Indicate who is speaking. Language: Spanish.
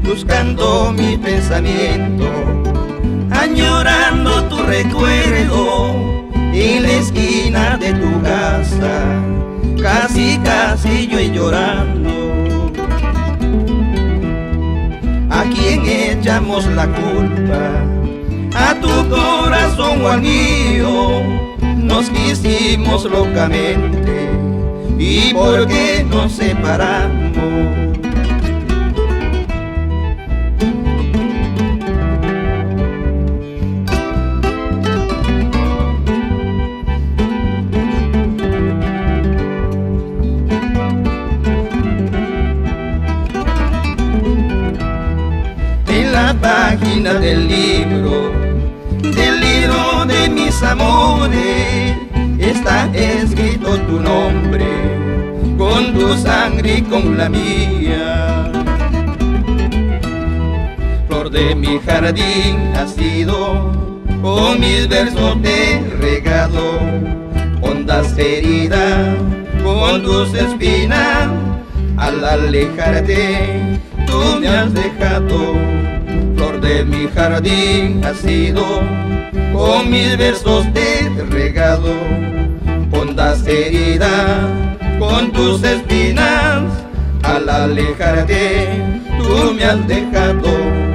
Speaker 1: Buscando mi pensamiento, añorando tu recuerdo, en la esquina de tu casa, casi yo llorando. ¿A quién echamos la culpa? ¿A tu corazón o al mío? Nos quisimos locamente, ¿y por qué nos separamos? En la página del libro de mis amores, está escrito tu nombre, con tu sangre y con la mía. Flor de mi jardín has sido, con mis versos te regalo, hondas heridas con tus espinas, al alejarte tú me has dejado. Flor de mi jardín has sido, con mis versos te regalo, hondas heridas con tus espinas, al alejarte tú me has dejado.